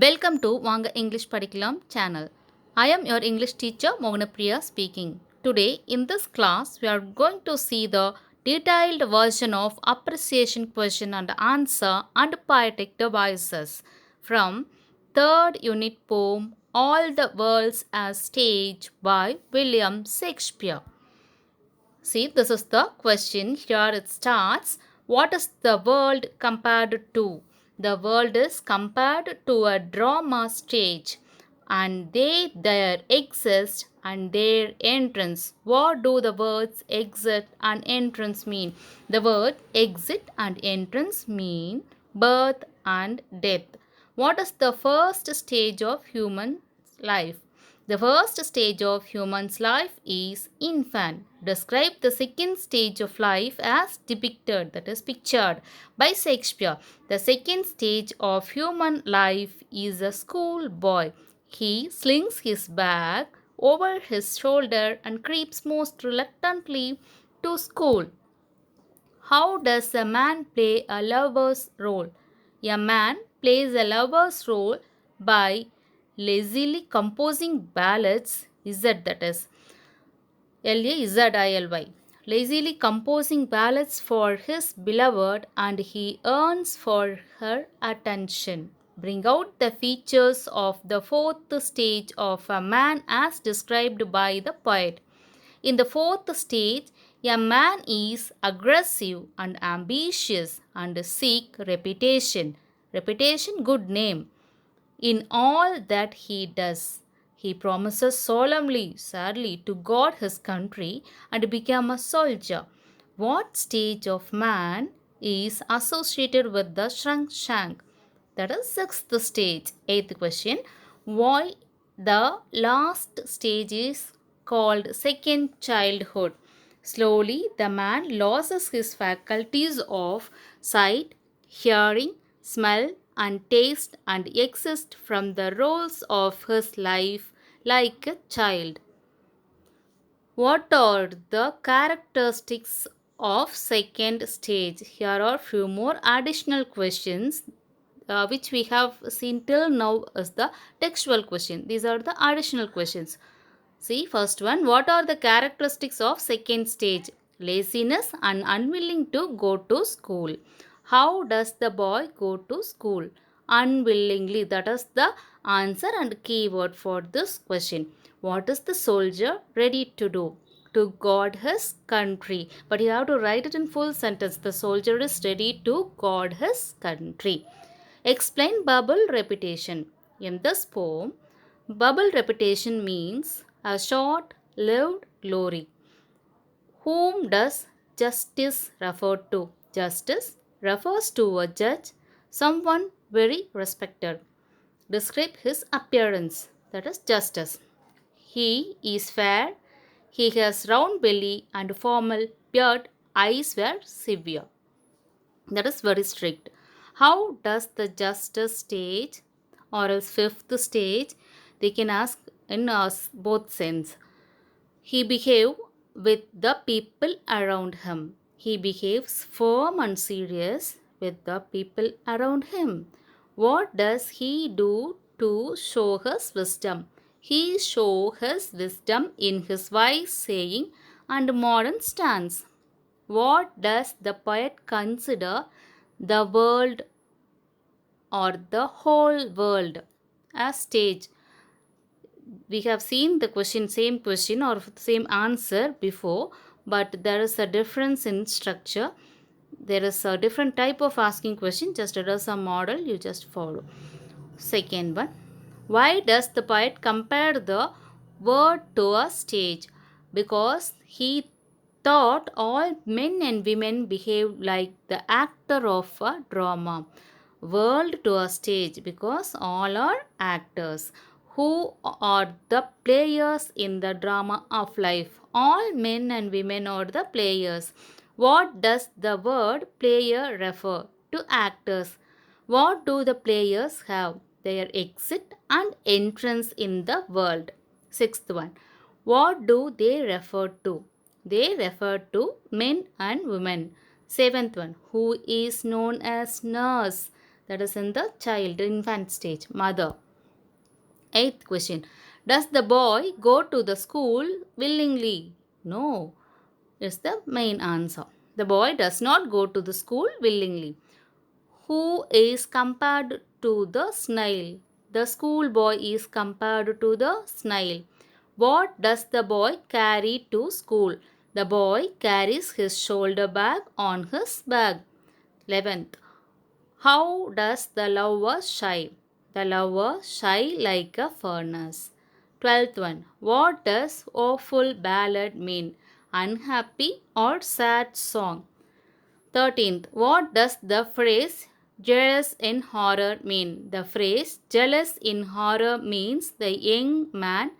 Welcome to Vanga English Padikalam channel. I am your English teacher Moganapriya speaking. Today in this class we are going to see the detailed version of appreciation question and answer and poetic devices from third unit poem All the World's a Stage by William Shakespeare. See, this is the question. Here it starts. What is the world compared to? The world is compared to a drama stage, and they there exist and their entrance. What do the words exit and entrance mean? The word exit and entrance mean birth and death. What is the first stage of human life? The first stage of human's life is infant. Describe the second stage of life as depicted, that is pictured by Shakespeare. The second stage of human life is a schoolboy. He slings his bag over his shoulder and creeps most reluctantly to school. How does a man play a lover's role? A man plays a lover's role by lazily composing ballads, that is Lazily, lazily composing ballads for his beloved, and he earns for her attention. Bring out the features of the fourth stage of a man as described by the poet. In the fourth stage, a man is aggressive and ambitious and seek reputation. Reputation, good name. In all that he does, he promises solemnly, sadly, to guard his country and become a soldier. What stage of man is associated with the Shashank? That is sixth stage. Eighth question. Why the last stage is called second childhood? Slowly, the man loses his faculties of sight, hearing, smell, and taste and exists from the roles of his life like a child. What are the characteristics of second stage? Here are few more additional questions which we have seen till now is the textual question. These are the additional questions. See, first one, what are the characteristics of second stage? Laziness and unwilling to go to school. How does the boy go to school? Unwillingly. That is the answer and keyword for this question. What is the soldier ready to do? To guard his country. But you have to write it in full sentence. The soldier is ready to guard his country. Explain bubble repetition. In this poem, bubble repetition means a short lived glory. Whom does justice refer to? Justice refers to a judge, someone very respected. Describe his appearance, that is justice. He is fair, he has round belly and formal beard, eyes were severe. That is very strict. How does the justice stage or else fifth stage? They can ask in both sense. He behaves with the people around him. He behaves firm and serious with the people around him. What does he do to show his wisdom? He shows his wisdom in his wise saying and modern stance. What does the poet consider the world or the whole world as stage? We have seen the same question or same answer before, but there is a difference in structure. There is a different type of asking question. Just it is a model, you just follow. Second one, why does the poet compare the world to a stage? Because he thought all men and women behave like the actor of a drama. World to a stage because all are actors. Who are the players in the drama of life? All men and women are the players. What does the word player refer to? Actors. What do the players have? Their exit and entrance in the world. Sixth one. What do they refer to? They refer to men and women. Seventh one. Who is known as nurse? that is in the child, infant stage, mother. Eighth question. Does the boy go to the school willingly? No, is the main answer. The boy does not go to the school willingly. Who is compared to the snail? The schoolboy is compared to the snail. What does the boy carry to school? The boy carries his shoulder bag on his back. 11th. How does the lover shine? The lover shine like a furnace. 12th one. What does awful ballad mean? Unhappy or sad song? 13th. What does the phrase jealous in horror mean? The phrase jealous in horror means the young man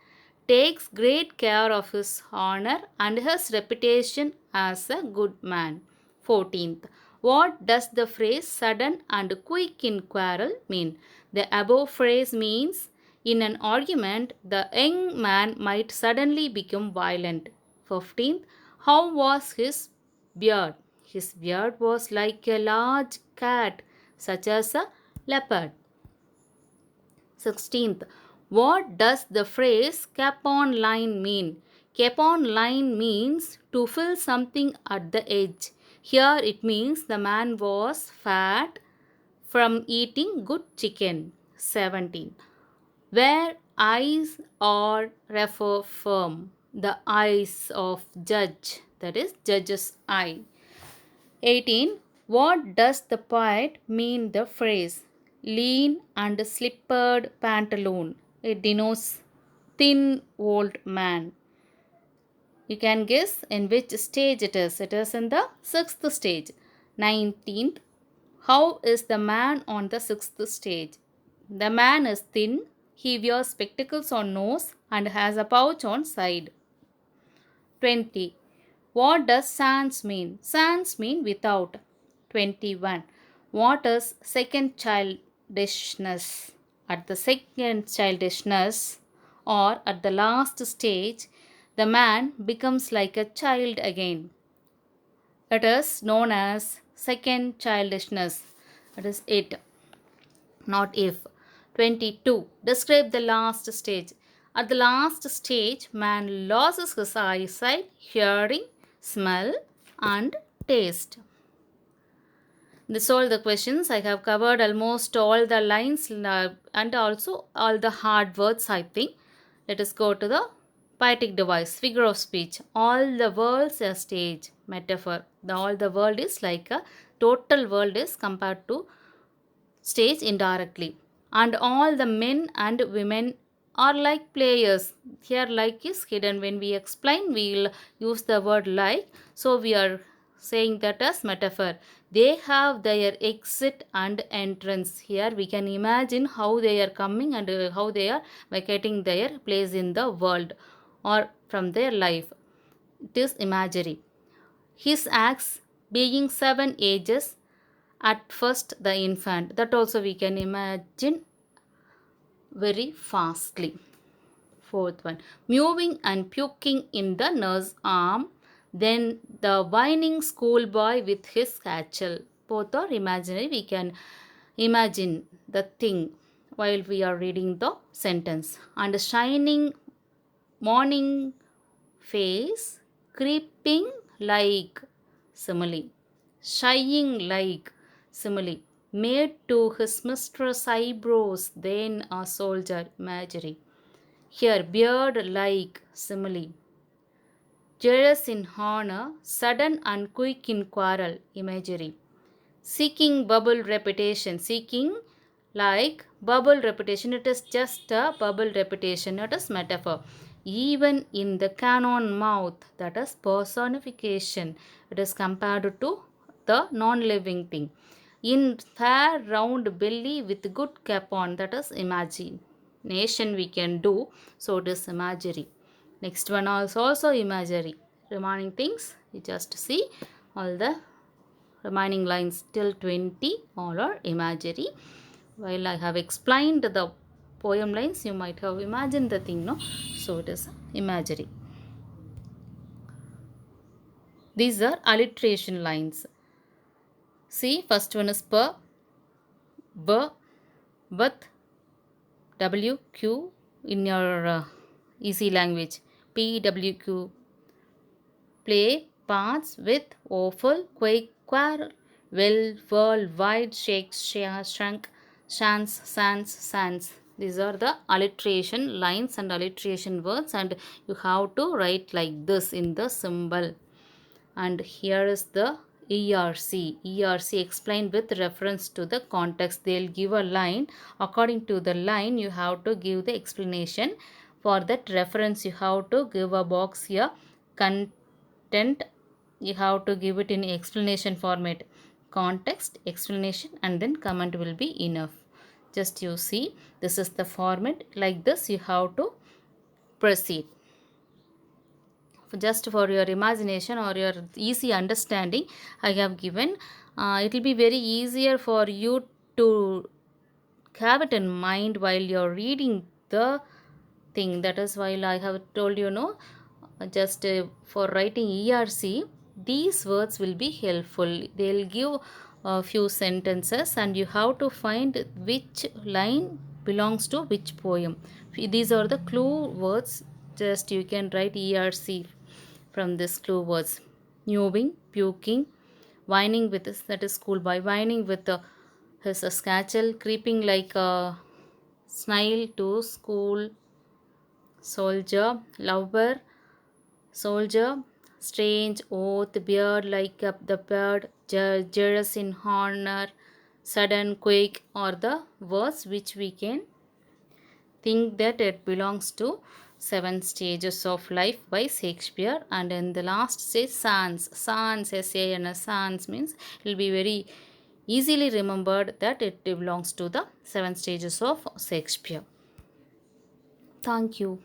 takes great care of his honor and his reputation as a good man. 14th. What does the phrase sudden and quick in quarrel mean? The above phrase means in an argument the young man might suddenly become violent. 15th. How was his beard? His beard was like a large cat, such as a leopard. 16th. What does the phrase capon line mean? Capon line means to fill something at the edge. Here it means the man was fat from eating good chicken. 17. Where eyes are refer firm. The eyes of judge, that is judge's eye. 18. What does the poet mean the phrase lean and slippered pantaloon? It denotes thin old man. You can guess in which stage it is. It is in the sixth stage. 19th. How is the man on the sixth stage? The man is thin. He wears spectacles on nose and has a pouch on side. 20. What does sans mean? Sans mean without. 21. What is second childishness? At the second childishness or at the last stage, the man becomes like a child again. It is known as second childishness. It is it, not if. 22. Describe the last stage. At the last stage, man loses his eyesight, hearing, smell and taste. This all the questions. I have covered almost all the lines and also all the hard words, I think. Let us go to the poetic device, figure of speech. All the world's a stage, metaphor. All the world is like a total world is compared to stage indirectly. And all the men and women are like players. Here like is hidden. When we explain, we will use the word like. So we are saying that as metaphor. They have their exit and entrance. Here we can imagine how they are coming and how they are vacating their place in the world or from their life. It is imagery. His acts being 7 ages, at first the infant, that also we can imagine very fastly. Fourth one, moving and puking in the nurse's arm, then the whining schoolboy with his satchel. Both are imaginary. We can imagine the thing while we are reading the sentence. And shining morning face, creeping like simile, shying like simile, made to his mistress eyebrows, then a soldier imagery. Here beard like simile, jealous in honor, sudden and quick in quarrel imagery. Seeking bubble reputation, seeking like bubble reputation, it is just a bubble reputation, it is metaphor. Even in the canon mouth, that is personification, it is compared to the non-living thing. In fair round belly with good cap on, that is imagination we can do, so it is imagery. Next one is also imagery. Remaining things, you just see all the remaining lines till 20, all are imagery. While I have explained the poem lines, you might have imagined the thing, no? So it is imagery. These are alliteration lines. See, first one is per, B, with WQ in your easy language. PWQ, play parts with awful, quake, quarrel, will, worldwide, shake, share, shrunk, chance, sans, sans. These are the alliteration lines and alliteration words, and you have to write like this in the symbol. And here is the ERC. ERC explained with reference to the context. They'll give a line. According to the line, you have to give the explanation. For that reference, you have to give a box here. Content, you have to give it in explanation format. Context, explanation, and then comment will be enough. Just you see, this is the format. Like this, you have to proceed. Just for your imagination or your easy understanding, I have given. It will be very easier for you to have it in mind while you're reading the thing. That is why I have told you, no, just for writing ERC, these words will be helpful. They'll give a few sentences and you have to find which line belongs to which poem. These are the clue words. Just you can write ERC from this clue words. Mewing, puking, whining with his, that is schoolboy, whining with his scatchel, creeping like a snail to school, soldier, lover, soldier, strange, oath, beard like the bird, jealous in honor, sudden, quake, or the words which we can think that it belongs to Seven Stages of Life by Shakespeare. And in the last stage, sans. Sans, S-A-N-S, sans means it will be very easily remembered that it belongs to the Seven Stages of Shakespeare. Thank you.